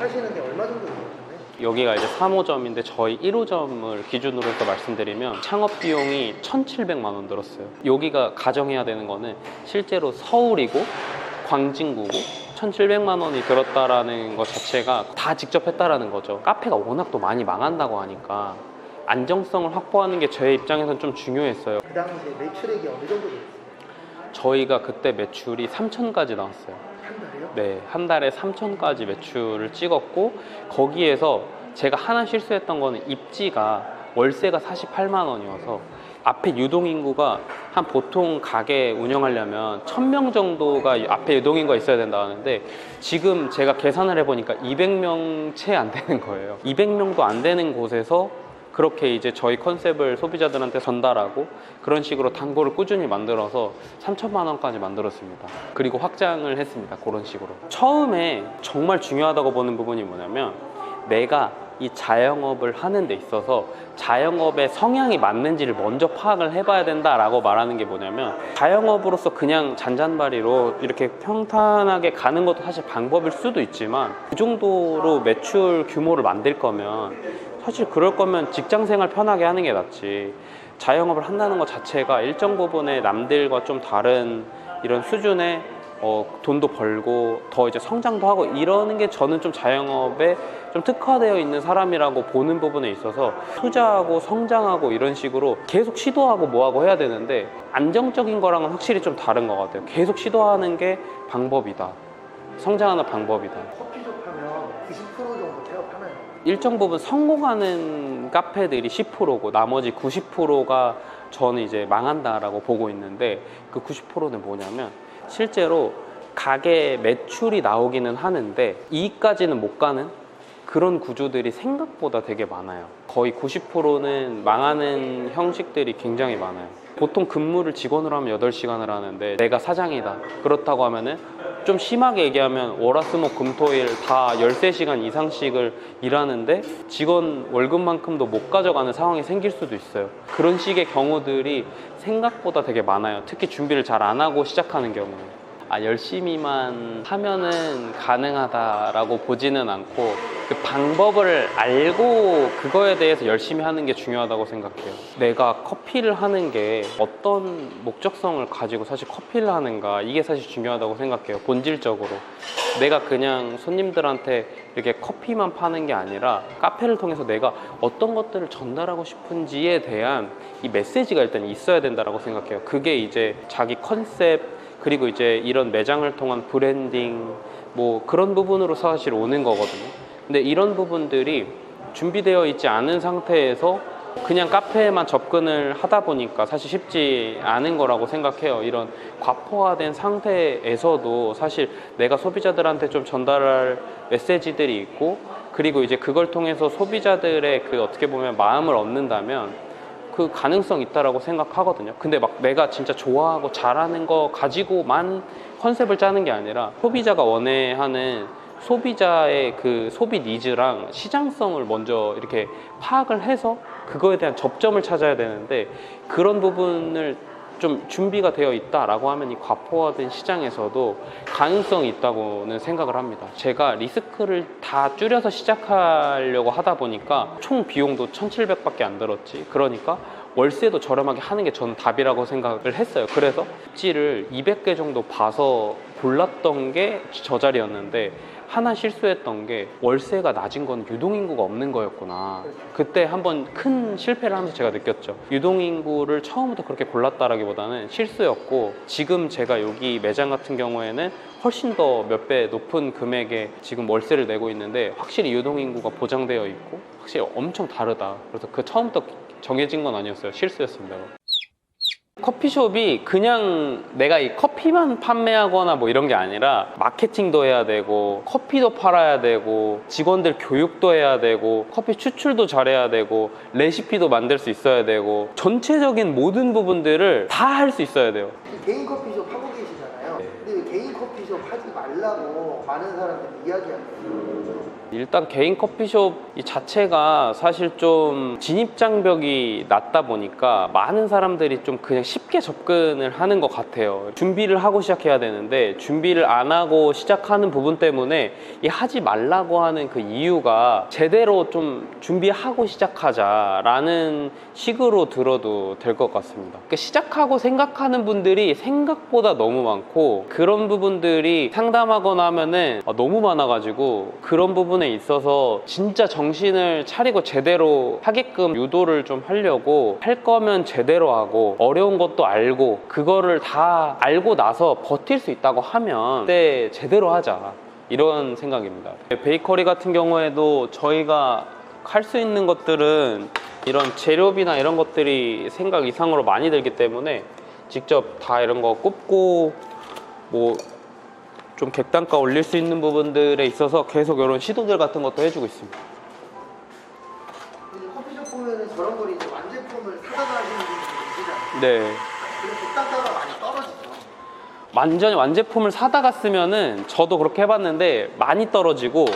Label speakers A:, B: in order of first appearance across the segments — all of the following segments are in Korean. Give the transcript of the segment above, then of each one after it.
A: 하시는데 얼마 정도 들었나요?
B: 여기가 이제 3호점인데 저희 1호점을 기준으로 해서 말씀드리면 창업 비용이 1,700만 원 들었어요. 여기가 가정해야 되는 거는 실제로 서울이고 광진구고 1,700만 원이 들었다라는 것 자체가 다 직접 했다라는 거죠. 카페가 워낙 또 많이 망한다고 하니까 안정성을 확보하는 게 제 입장에서는 좀 중요했어요.
A: 그 당시에 매출액이 어느 정도 됐어요?
B: 저희가 그때 매출이 3천까지 나왔어요.
A: 한 달에요?
B: 네, 한 달에 3천까지 매출을 찍었고 거기에서 제가 하나 실수했던 거는 입지가 월세가 48만 원이어서 앞에 유동인구가 한 보통 가게 운영하려면 1,000명 정도가 앞에 유동인구가 있어야 된다 하는데 지금 제가 계산을 해보니까 200명 채 안 되는 거예요. 200명도 안 되는 곳에서 그렇게 이제 저희 컨셉을 소비자들한테 전달하고 그런 식으로 단골을 꾸준히 만들어서 3천만 원까지 만들었습니다. 그리고 확장을 했습니다. 그런 식으로. 처음에 정말 중요하다고 보는 부분이 뭐냐면 내가 이 자영업을 하는 데 있어서 자영업의 성향이 맞는지를 먼저 파악을 해봐야 된다라고 말하는 게 뭐냐면 자영업으로서 그냥 잔잔바리로 이렇게 평탄하게 가는 것도 사실 방법일 수도 있지만 그 정도로 매출 규모를 만들 거면 사실 그럴 거면 직장 생활 편하게 하는 게 낫지. 자영업을 한다는 것 자체가 일정 부분에 남들과 좀 다른 이런 수준의 돈도 벌고 더 이제 성장도 하고 이러는 게 저는 좀 자영업에 좀 특화되어 있는 사람이라고 보는 부분에 있어서 투자하고 성장하고 이런 식으로 계속 시도하고 뭐하고 해야 되는데 안정적인 거랑은 확실히 좀 다른 것 같아요. 계속 시도하는 게 방법이다. 성장하는 방법이다.
A: 커피숍 하면 90% 정도 폐업하나요?
B: 일정 부분 성공하는 카페들이 10%고 나머지 90%가 저는 이제 망한다라고 보고 있는데 그 90%는 뭐냐면 실제로 가게 매출이 나오기는 하는데 이익까지는 못 가는 그런 구조들이 생각보다 되게 많아요. 거의 90%는 망하는 형식들이 굉장히 많아요. 보통 근무를 직원으로 하면 8시간을 하는데 내가 사장이다. 그렇다고 하면은 좀 심하게 얘기하면 월화수목금토일 다 13시간 이상씩을 일하는데 직원 월급만큼도 못 가져가는 상황이 생길 수도 있어요. 그런 식의 경우들이 생각보다 되게 많아요. 특히 준비를 잘 안 하고 시작하는 경우는. 열심히만 하면은 가능하다라고 보지는 않고 그 방법을 알고 그거에 대해서 열심히 하는 게 중요하다고 생각해요. 내가 커피를 하는 게 어떤 목적성을 가지고 사실 커피를 하는가 이게 사실 중요하다고 생각해요. 본질적으로 내가 그냥 손님들한테 이렇게 커피만 파는 게 아니라 카페를 통해서 내가 어떤 것들을 전달하고 싶은지에 대한 이 메시지가 일단 있어야 된다고 생각해요. 그게 이제 자기 컨셉 그리고 이제 이런 매장을 통한 브랜딩 뭐 그런 부분으로 사실 오는 거거든요. 근데 이런 부분들이 준비되어 있지 않은 상태에서 그냥 카페에만 접근을 하다 보니까 사실 쉽지 않은 거라고 생각해요. 이런 과포화된 상태에서도 사실 내가 소비자들한테 좀 전달할 메시지들이 있고 그리고 이제 그걸 통해서 소비자들의 그 어떻게 보면 마음을 얻는다면 그 가능성 있다라고 생각하거든요. 근데 막 내가 진짜 좋아하고 잘하는 거 가지고만 컨셉을 짜는 게 아니라 소비자가 원해하는 소비자의 그 소비 니즈랑 시장성을 먼저 이렇게 파악을 해서 그거에 대한 접점을 찾아야 되는데 그런 부분을 좀 준비가 되어 있다라고 하면 이 과포화된 시장에서도 가능성이 있다고는 생각을 합니다. 제가 리스크를 다 줄여서 시작하려고 하다 보니까 총 비용도 1,700밖에 안 들었지. 그러니까 월세도 저렴하게 하는 게 저는 답이라고 생각을 했어요. 그래서 입지를 200개 정도 봐서 골랐던 게 저 자리였는데 하나 실수했던 게 월세가 낮은 건 유동인구가 없는 거였구나. 그때 한번 큰 실패를 하면서 제가 느꼈죠. 유동인구를 처음부터 그렇게 골랐다라기보다는 실수였고 지금 제가 여기 매장 같은 경우에는 훨씬 더 몇 배 높은 금액에 지금 월세를 내고 있는데 확실히 유동인구가 보장되어 있고 확실히 엄청 다르다. 그래서 그 처음부터 정해진 건 아니었어요. 실수였습니다. 커피숍이 그냥 내가 이 커피만 판매하거나 뭐 이런 게 아니라 마케팅도 해야 되고 커피도 팔아야 되고 직원들 교육도 해야 되고 커피 추출도 잘해야 되고 레시피도 만들 수 있어야 되고 전체적인 모든 부분들을 다 할 수 있어야 돼요.
A: 개인 커피숍 하고 계시잖아요. 근데 왜 개인 커피숍 하지 말라 된다고 많은 사람들이 이야기하거든요.
B: 일단 개인 커피숍 이 자체가 사실 좀 진입 장벽이 낮다 보니까 많은 사람들이 좀 그냥 쉽게 접근을 하는 것 같아요. 준비를 하고 시작해야 되는데 준비를 안 하고 시작하는 부분 때문에 이 하지 말라고 하는 그 이유가 제대로 좀 준비하고 시작하자라는 식으로 들어도 될 것 같습니다. 그러니까 시작하고 생각하는 분들이 생각보다 너무 많고 그런 부분들이 상담하거나 하면은 너무 많아가지고 그런 부분에 있어서 진짜 정신을 차리고 제대로 하게끔 유도를 좀 하려고 할 거면 제대로 하고 어려운 것도 알고 그거를 다 알고 나서 버틸 수 있다고 하면 그때 제대로 하자 이런 생각입니다. 베이커리 같은 경우에도 저희가 할 수 있는 것들은 이런 재료비나 이런 것들이 생각 이상으로 많이 들기 때문에 직접 다 이런 거 굽고 뭐 좀 객단가 올릴 수 있는 부분들에 있어서 계속 이런 시도들 같은 것도 해주고 있습니다.
A: 커피숍 보면은 저런 걸 이제 완제품을 사다가 하시는 분들이 계시잖아요.
B: 네.
A: 그래서 객단가가 많이 떨어지죠.
B: 완전히 완제품을 사다가 쓰면은 저도 그렇게 해봤는데 많이 떨어지고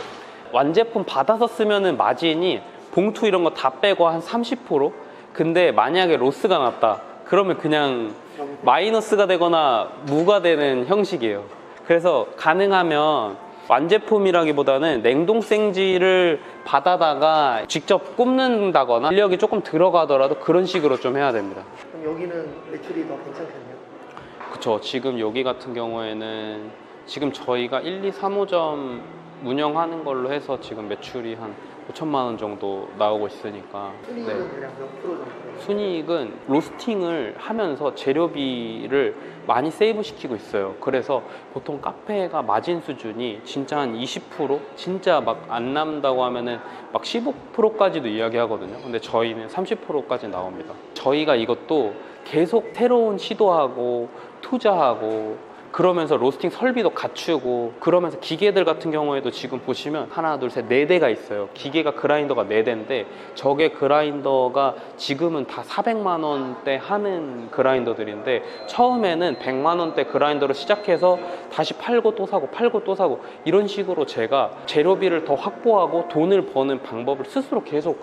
B: 완제품 받아서 쓰면은 마진이 봉투 이런 거 다 빼고 한 30%? 근데 만약에 로스가 났다 그러면 그냥 마이너스가 되거나 무가 되는 형식이에요. 그래서 가능하면 완제품이라기보다는 냉동 생지를 받아다가 직접 굽는다거나 인력이 조금 들어가더라도 그런 식으로 좀 해야 됩니다.
A: 그럼 여기는 매출이 더 괜찮겠네요.
B: 그쵸. 지금 여기 같은 경우에는 지금 저희가 1, 2, 3호점 운영하는 걸로 해서 지금 매출이 한 5천만 원 정도 나오고 있으니까
A: 순이익은 대략 몇 프로 정도?
B: 순이익은 로스팅을 하면서 재료비를 많이 세이브 시키고 있어요. 그래서 보통 카페가 마진 수준이 진짜 한 20%? 진짜 막 안 남다고 하면은 막 15%까지도 이야기하거든요. 근데 저희는 30%까지 나옵니다. 저희가 이것도 계속 새로운 시도하고 투자하고 그러면서 로스팅 설비도 갖추고 그러면서 기계들 같은 경우에도 지금 보시면 하나 둘 셋 네 대가 있어요. 기계가 그라인더가 4대인데 저게 그라인더가 지금은 다 400만 원대 하는 그라인더들인데 처음에는 100만 원대 그라인더로 시작해서 다시 팔고 또 사고 팔고 또 사고 이런 식으로 제가 재료비를 더 확보하고 돈을 버는 방법을 스스로 계속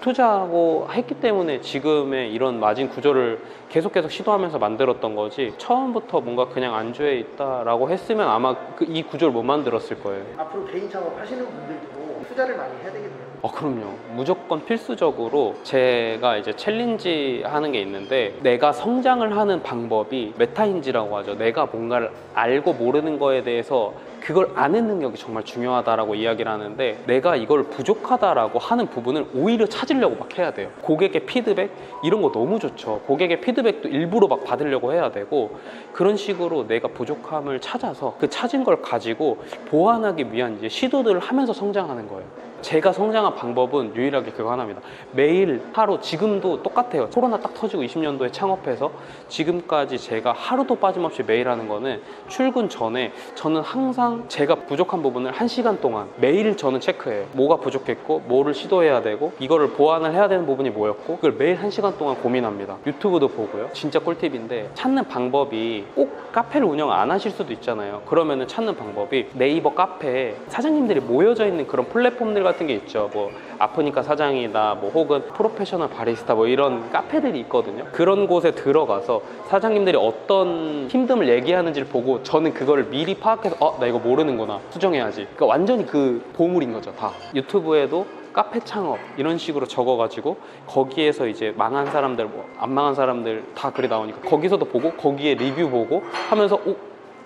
B: 투자하고 했기 때문에 지금의 이런 마진 구조를 계속 시도하면서 만들었던 거지 처음부터 뭔가 그냥 안주해 있다라고 했으면 아마 이 구조를 못 만들었을 거예요.
A: 앞으로 개인 창업 하시는 분들도 투자를 많이 해야 되겠네요.
B: 그럼요. 무조건 필수적으로 제가 이제 챌린지 하는 게 있는데 내가 성장을 하는 방법이 메타인지라고 하죠. 내가 뭔가를 알고 모르는 거에 대해서 그걸 아는 능력이 정말 중요하다라고 이야기를 하는데 내가 이걸 부족하다라고 하는 부분을 오히려 찾으려고 막 해야 돼요. 고객의 피드백 이런 거 너무 좋죠. 고객의 피드백도 일부러 막 받으려고 해야 되고 그런 식으로 내가 부족함을 찾아서 그 찾은 걸 가지고 보완하기 위한 이제 시도들을 하면서 성장하는 거예요. 제가 성장한 방법은 유일하게 그거 하나입니다. 매일 하루 지금도 똑같아요. 코로나 딱 터지고 20년도에 창업해서 지금까지 제가 하루도 빠짐없이 매일 하는 거는 출근 전에 저는 항상 제가 부족한 부분을 1시간 동안 매일 저는 체크해요. 뭐가 부족했고 뭐를 시도해야 되고 이거를 보완을 해야 되는 부분이 뭐였고 그걸 매일 1시간 동안 고민합니다. 유튜브도 보고요. 진짜 꿀팁인데 찾는 방법이 꼭 카페를 운영 안 하실 수도 있잖아요. 그러면은 찾는 방법이 네이버 카페에 사장님들이 모여져 있는 그런 플랫폼들 같은 게 있죠. 뭐 아프니까 사장이다 뭐 혹은 프로페셔널 바리스타 뭐 이런 카페들이 있거든요. 그런 곳에 들어가서 사장님들이 어떤 힘듦을 얘기하는지를 보고 저는 그거를 미리 파악해서 나 이거 모르는구나 수정해야지. 그러니까 완전히 그 보물인 거죠. 다 유튜브에도 카페 창업 이런 식으로 적어가지고 거기에서 이제 망한 사람들 뭐 안 망한 사람들 다 글이 나오니까 거기서도 보고 거기에 리뷰 보고 하면서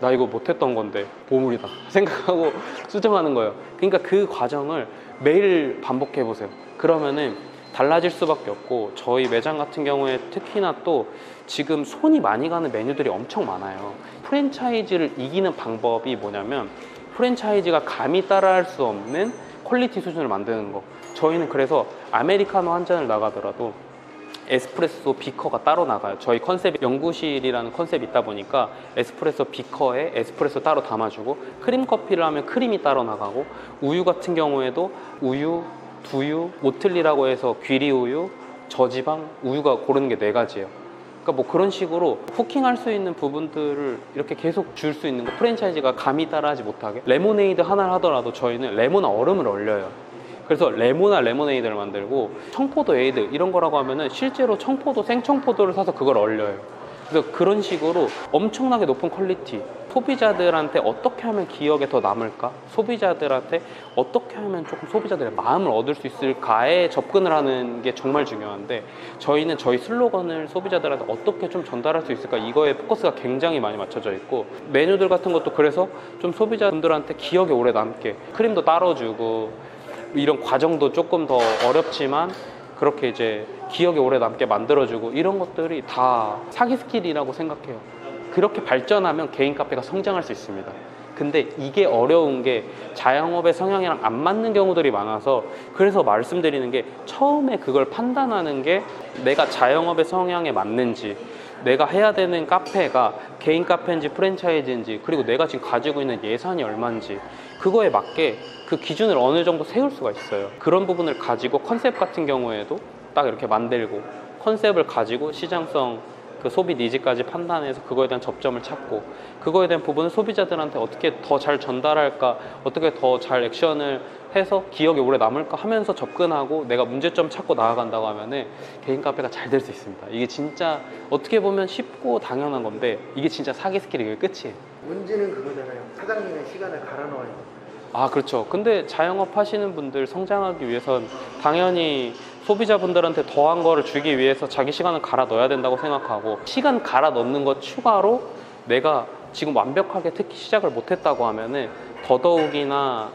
B: 나 이거 못했던 건데 보물이다 생각하고 수정하는 거예요. 그러니까 그 과정을 매일 반복해 보세요. 그러면은 달라질 수밖에 없고 저희 매장 같은 경우에 특히나 또 지금 손이 많이 가는 메뉴들이 엄청 많아요. 프랜차이즈를 이기는 방법이 뭐냐면 프랜차이즈가 감히 따라할 수 없는 퀄리티 수준을 만드는 거. 저희는 그래서 아메리카노 한 잔을 나가더라도 에스프레소 비커가 따로 나가요. 저희 컨셉이 연구실이라는 컨셉이 있다 보니까 에스프레소 비커에 에스프레소 따로 담아주고 크림 커피를 하면 크림이 따로 나가고 우유 같은 경우에도 우유, 두유, 오틀리라고 해서 귀리 우유, 저지방 우유가 고르는 게 4가지예요. 그러니까 뭐 그런 식으로 후킹할 수 있는 부분들을 이렇게 계속 줄 수 있는 거, 프랜차이즈가 감히 따라하지 못하게. 레모네이드 하나를 하더라도 저희는 레모나 얼음을 얼려요. 그래서 레모나 레모네이드를 만들고, 청포도 에이드 이런 거라고 하면은 실제로 청포도, 생청포도를 사서 그걸 얼려요. 그래서 그런 식으로 엄청나게 높은 퀄리티, 소비자들한테 어떻게 하면 기억에 더 남을까? 소비자들한테 어떻게 하면 조금 소비자들의 마음을 얻을 수 있을까에 접근을 하는 게 정말 중요한데, 저희는 저희 슬로건을 소비자들한테 어떻게 좀 전달할 수 있을까, 이거에 포커스가 굉장히 많이 맞춰져 있고, 메뉴들 같은 것도 그래서 좀 소비자분들한테 기억에 오래 남게, 크림도 따로 주고 이런 과정도 조금 더 어렵지만 그렇게 이제 기억에 오래 남게 만들어주고, 이런 것들이 다 사기 스킬이라고 생각해요. 그렇게 발전하면 개인 카페가 성장할 수 있습니다. 근데 이게 어려운 게 자영업의 성향이랑 안 맞는 경우들이 많아서, 그래서 말씀드리는 게, 처음에 그걸 판단하는 게 내가 자영업의 성향에 맞는지, 내가 해야 되는 카페가 개인 카페인지 프랜차이즈인지, 그리고 내가 지금 가지고 있는 예산이 얼마인지, 그거에 맞게 그 기준을 어느 정도 세울 수가 있어요. 그런 부분을 가지고 컨셉 같은 경우에도 딱 이렇게 만들고, 컨셉을 가지고 시장성, 그 소비 니즈까지 판단해서 그거에 대한 접점을 찾고, 그거에 대한 부분을 소비자들한테 어떻게 더 잘 전달할까, 어떻게 더 잘 액션을 해서 기억에 오래 남을까 하면서 접근하고 내가 문제점 찾고 나아간다고 하면은 개인 카페가 잘 될 수 있습니다. 이게 진짜 어떻게 보면 쉽고 당연한 건데, 이게 진짜 사기 스킬이 그게 끝이에요.
A: 문제는 그거잖아요. 사장님의 시간을 갈아 넣어야 돼.
B: 아, 그렇죠. 근데 자영업 하시는 분들 성장하기 위해선 당연히 소비자분들한테 더한 거를 주기 위해서 자기 시간을 갈아 넣어야 된다고 생각하고, 시간 갈아 넣는 것 추가로 내가 지금 완벽하게 특히 시작을 못했다고 하면은 더더욱이나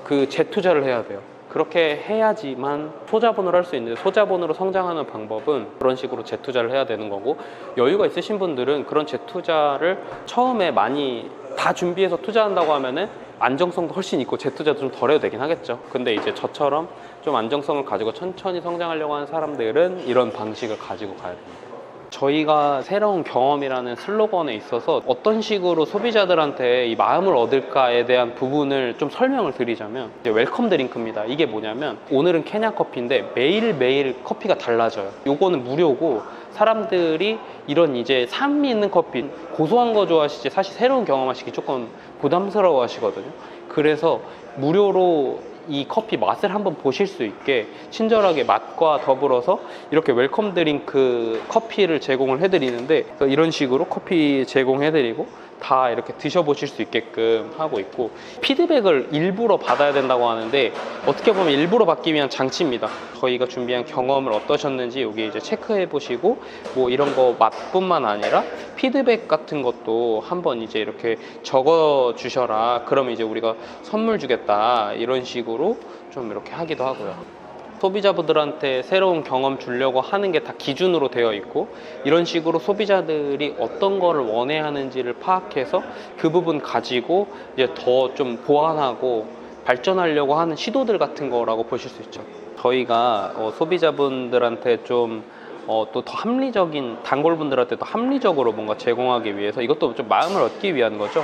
B: 그 재투자를 해야 돼요. 그렇게 해야지만 소자본으로 할 수 있는데, 소자본으로 성장하는 방법은 그런 식으로 재투자를 해야 되는 거고, 여유가 있으신 분들은 그런 재투자를 처음에 많이 다 준비해서 투자한다고 하면은 안정성도 훨씬 있고 재투자도 좀 덜 해도 되긴 하겠죠. 근데 이제 저처럼 좀 안정성을 가지고 천천히 성장하려고 하는 사람들은 이런 방식을 가지고 가야 됩니다. 저희가 새로운 경험이라는 슬로건에 있어서 어떤 식으로 소비자들한테 이 마음을 얻을까에 대한 부분을 좀 설명을 드리자면, 이제 웰컴 드링크입니다. 이게 뭐냐면, 오늘은 케냐 커피인데 매일매일 커피가 달라져요. 요거는 무료고, 사람들이 이런 이제 산미 있는 커피, 고소한 거 좋아하시지 사실 새로운 경험하시기 조금 부담스러워 하시거든요. 그래서 무료로 이 커피 맛을 한번 보실 수 있게 친절하게 맛과 더불어서 이렇게 웰컴 드링크 커피를 제공을 해드리는데, 이런 식으로 커피 제공해드리고 다 이렇게 드셔보실 수 있게끔 하고 있고, 피드백을 일부러 받아야 된다고 하는데 어떻게 보면 일부러 받기 위한 장치입니다. 저희가 준비한 경험을 어떠셨는지 여기 이제 체크해 보시고, 뭐 이런 거 맛뿐만 아니라 피드백 같은 것도 한번 이제 이렇게 적어 주셔라, 그러면 이제 우리가 선물 주겠다, 이런 식으로 좀 이렇게 하기도 하고요. 소비자분들한테 새로운 경험 주려고 하는 게 다 기준으로 되어 있고, 이런 식으로 소비자들이 어떤 거를 원해 하는지를 파악해서 그 부분 가지고 이제 더 좀 보완하고 발전하려고 하는 시도들 같은 거라고 보실 수 있죠. 저희가 소비자분들한테 좀 또 더 합리적인, 단골분들한테 더 합리적으로 뭔가 제공하기 위해서, 이것도 좀 마음을 얻기 위한 거죠.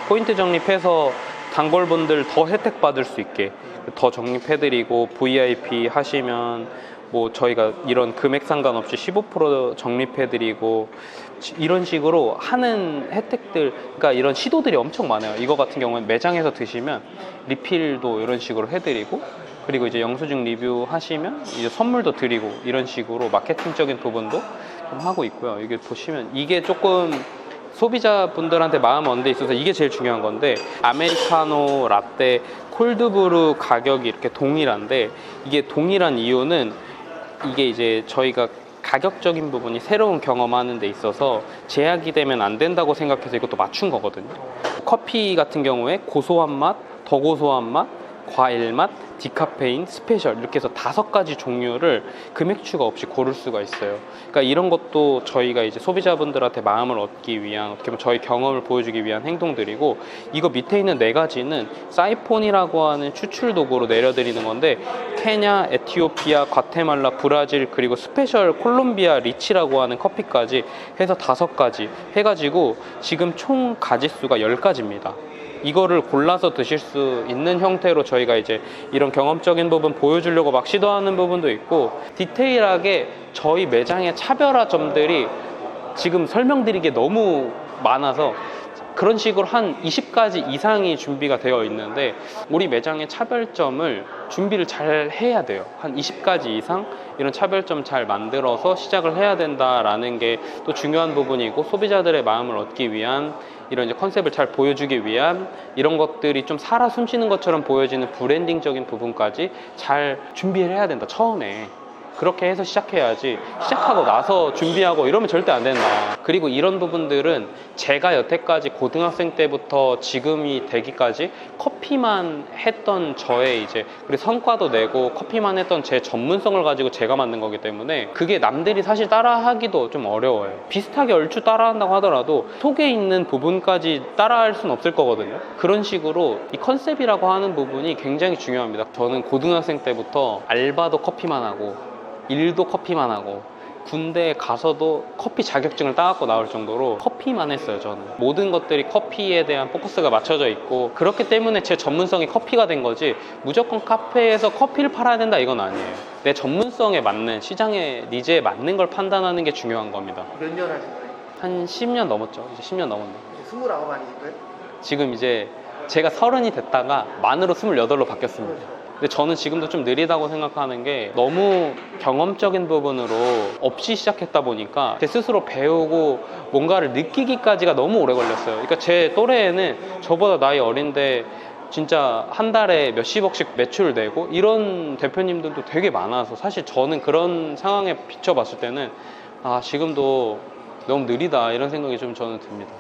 B: 포인트 적립해서 단골분들 더 혜택 받을 수 있게 더 적립해드리고, VIP 하시면 뭐 저희가 이런 금액 상관없이 15% 적립해드리고, 이런 식으로 하는 혜택들, 그러니까 이런 시도들이 엄청 많아요. 이거 같은 경우는 매장에서 드시면 리필도 이런 식으로 해드리고, 그리고 이제 영수증 리뷰 하시면 이제 선물도 드리고, 이런 식으로 마케팅적인 부분도 좀 하고 있고요. 이게 보시면 이게 조금 소비자분들한테 마음 얻는 데 있어서 이게 제일 중요한 건데, 아메리카노, 라떼, 콜드브루 가격이 이렇게 동일한데, 이게 동일한 이유는 이게 이제 저희가 가격적인 부분이 새로운 경험하는 데 있어서 제약이 되면 안 된다고 생각해서 이것도 맞춘 거거든요. 커피 같은 경우에 고소한 맛, 더 고소한 맛, 과일 맛, 디카페인, 스페셜, 이렇게 해서 5가지 종류를 금액추가 없이 고를 수가 있어요. 그러니까 이런 것도 저희가 이제 소비자분들한테 마음을 얻기 위한, 어떻게 보면 저희 경험을 보여주기 위한 행동들이고, 이거 밑에 있는 4가지는 사이폰이라고 하는 추출 도구로 내려드리는 건데, 케냐, 에티오피아, 과테말라, 브라질, 그리고 스페셜 콜롬비아 리치라고 하는 커피까지 해서 5가지 해가지고 지금 총 가지수가 10가지입니다. 이거를 골라서 드실 수 있는 형태로 저희가 이제 이런 경험적인 부분 보여주려고 막 시도하는 부분도 있고, 디테일하게 저희 매장의 차별화 점들이 지금 설명드리기 너무 많아서 그런 식으로 한 20가지 이상이 준비가 되어 있는데 우리 매장의 차별점을 준비를 잘 해야 돼요. 한 20가지 이상 이런 차별점 잘 만들어서 시작을 해야 된다라는 게 또 중요한 부분이고, 소비자들의 마음을 얻기 위한 이런 이제 컨셉을 잘 보여주기 위한 이런 것들이 좀 살아 숨쉬는 것처럼 보여지는 브랜딩적인 부분까지 잘 준비를 해야 된다, 처음에. 그렇게 해서 시작해야지, 시작하고 나서 준비하고 이러면 절대 안 된다. 그리고 이런 부분들은 제가 여태까지 고등학생 때부터 지금이 되기까지 커피만 했던 저의 이제, 그리고 성과도 내고 커피만 했던 제 전문성을 가지고 제가 만든 거기 때문에 그게 남들이 사실 따라하기도 좀 어려워요. 비슷하게 얼추 따라한다고 하더라도 속에 있는 부분까지 따라할 수는 없을 거거든요. 그런 식으로 이 컨셉이라고 하는 부분이 굉장히 중요합니다. 저는 고등학생 때부터 알바도 커피만 하고 일도 커피만 하고 군대에 가서도 커피 자격증을 따갖고 나올 정도로 커피만 했어요. 저는 모든 것들이 커피에 대한 포커스가 맞춰져 있고, 그렇기 때문에 제 전문성이 커피가 된 거지 무조건 카페에서 커피를 팔아야 된다 이건 아니에요. 내 전문성에 맞는, 시장의 니즈에 맞는 걸 판단하는 게 중요한 겁니다.
A: 몇 년 하신 거예요?
B: 한 10년 넘었죠. 이제 10년 넘었네.
A: 이제 29 아니실 거예요?
B: 지금 이제 제가 30이 됐다가 만으로 28로 바뀌었습니다. 근데 저는 지금도 좀 느리다고 생각하는 게, 너무 경험적인 부분으로 없이 시작했다 보니까 제 스스로 배우고 뭔가를 느끼기까지가 너무 오래 걸렸어요. 그러니까 제 또래에는 저보다 나이 어린데 진짜 한 달에 몇십억씩 매출을 내고 이런 대표님들도 되게 많아서, 사실 저는 그런 상황에 비춰봤을 때는 아, 지금도 너무 느리다 이런 생각이 좀 저는 듭니다.